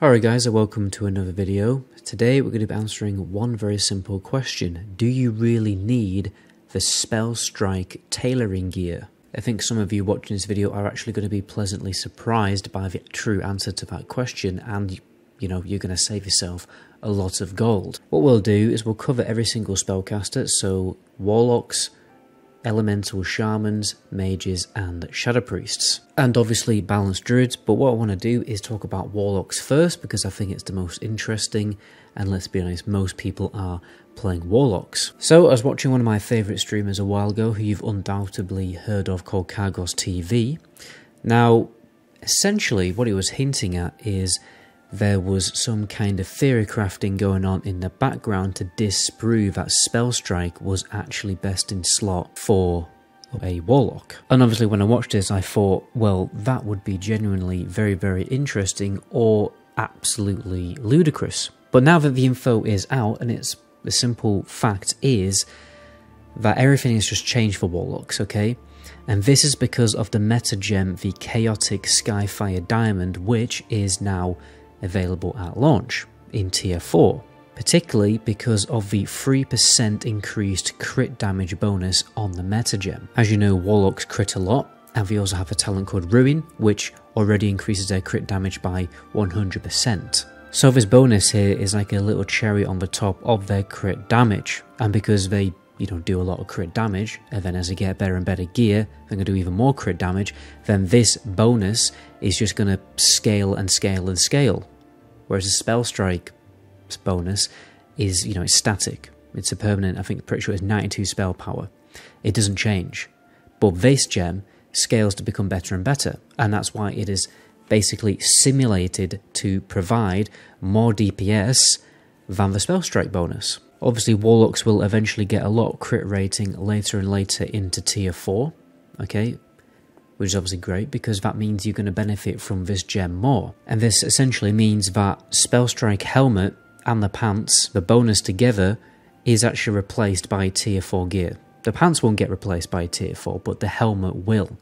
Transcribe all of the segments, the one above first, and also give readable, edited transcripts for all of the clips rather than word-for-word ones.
Alright guys, and welcome to another video. Today we're going to be answering one very simple question. Do you really need the Spellstrike tailoring gear? I think some of you watching this video are actually going to be pleasantly surprised by the true answer to that question, and you're going to save yourself a lot of gold. What we'll do is we'll cover every single spellcaster, so Warlocks, Elemental Shamans, Mages, and Shadow Priests. And obviously balanced Druids, but what I want to do is talk about Warlocks first because I think it's the most interesting, and let's be honest, most people are playing Warlocks. So I was watching one of my favourite streamers a while ago who you've undoubtedly heard of, called Kargoz TV. Now, essentially what he was hinting at is there was some kind of theory crafting going on in the background to disprove that Spellstrike was actually best in slot for a Warlock. And obviously when I watched this I thought, well, that would be genuinely very, very interesting or absolutely ludicrous. But now that the info is out, and it's the simple fact is that everything has just changed for Warlocks, okay? And this is because of the meta gem, the Chaotic Skyfire Diamond, which is now available at launch in tier 4, particularly because of the 3% increased crit damage bonus on the meta gem. As you know, Warlocks crit a lot, and we also have a talent called Ruin, which already increases their crit damage by 100%. So this bonus here is like a little cherry on the top of their crit damage, and because they do a lot of crit damage, and then as they get better and better gear, they're going to do even more crit damage, then this bonus is just going to scale and scale and scale. Whereas the Spellstrike bonus is, it's static. It's a permanent, I think, pretty sure it's 92 spell power. It doesn't change. But this gem scales to become better and better, and that's why it is basically simulated to provide more DPS than the Spellstrike bonus. Obviously, Warlocks will eventually get a lot of crit rating later and later into tier 4, okay? Which is obviously great because that means you're going to benefit from this gem more. And this essentially means that Spellstrike helmet and the pants, the bonus together, is actually replaced by tier 4 gear. The pants won't get replaced by tier 4, but the helmet will,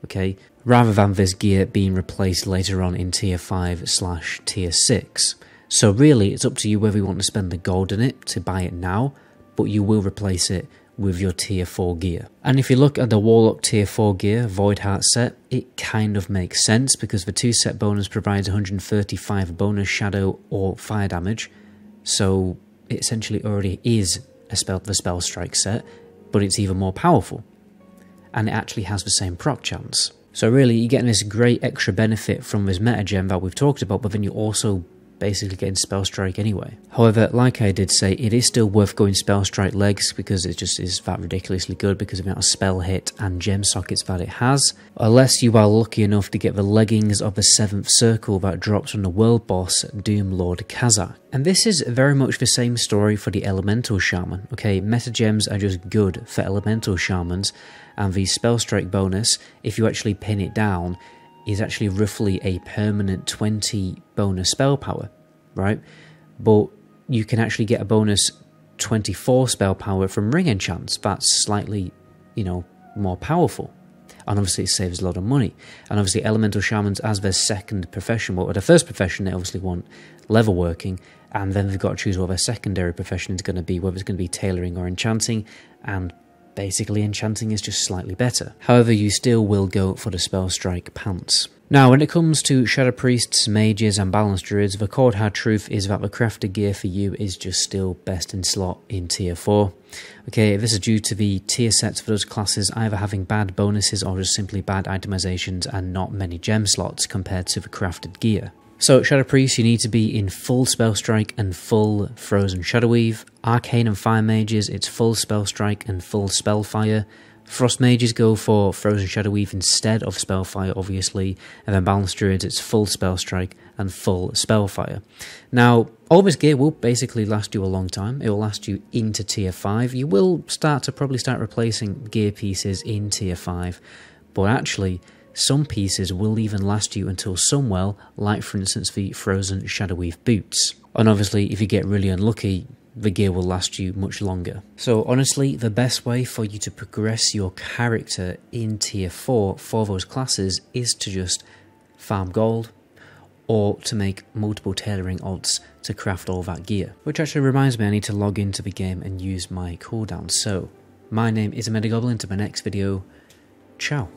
okay? Rather than this gear being replaced later on in tier 5/tier 6. So really, it's up to you whether you want to spend the gold in it to buy it now, but you will replace it with your tier 4 gear. And if you look at the Warlock tier 4 gear, Void Heart set, it kind of makes sense because the 2 set bonus provides 135 bonus shadow or fire damage, so it essentially already is the Spellstrike set, but it's even more powerful. And it actually has the same proc chance. So really, you're getting this great extra benefit from this meta gem that we've talked about, but then you're also basically getting Spellstrike anyway. However, like I did say, it is still worth going Spellstrike legs because it just is that ridiculously good because of the amount of spell hit and gem sockets that it has. Unless you are lucky enough to get the leggings of the 7th circle that drops from the world boss, Doom Lord Kazak. And this is very much the same story for the Elemental Shaman, okay? Meta gems are just good for Elemental Shamans, and the Spellstrike bonus, if you actually pin it down, is actually roughly a permanent 20 bonus spell power, right? But you can actually get a bonus 24 spell power from ring enchants. That's slightly, more powerful. And obviously it saves a lot of money. And obviously Elemental Shamans, as their second profession, well, their first profession, they obviously want level working, and then they've got to choose what their secondary profession is going to be, whether it's going to be tailoring or enchanting, and basically enchanting is just slightly better. However, you still will go for the Spellstrike pants. Now, when it comes to Shadow Priests, Mages, and Balanced Druids, the cold hard truth is that the crafted gear for you is just still best in slot in tier 4. Okay, this is due to the tier sets for those classes either having bad bonuses or just simply bad itemizations and not many gem slots compared to the crafted gear. So, Shadow Priests, you need to be in full Spellstrike and full Frozen Shadow Weave. Arcane and Fire Mages, it's full Spellstrike and full Spellfire. Frost Mages go for Frozen Shadow Weave instead of Spellfire, obviously. And then Balanced Druids, it's full Spellstrike and full Spellfire. Now, all this gear will basically last you a long time. It will last you into tier 5. You will probably start replacing gear pieces in tier 5. But actually, some pieces will even last you until Sunwell, like for instance the Frozen Shadow Weave boots. And obviously, if you get really unlucky, the gear will last you much longer. So honestly, the best way for you to progress your character in tier 4 for those classes is to just farm gold, or to make multiple tailoring alts to craft all that gear. Which actually reminds me, I need to log into the game and use my cooldown. So, my name is MetaGoblin. To my next video, ciao.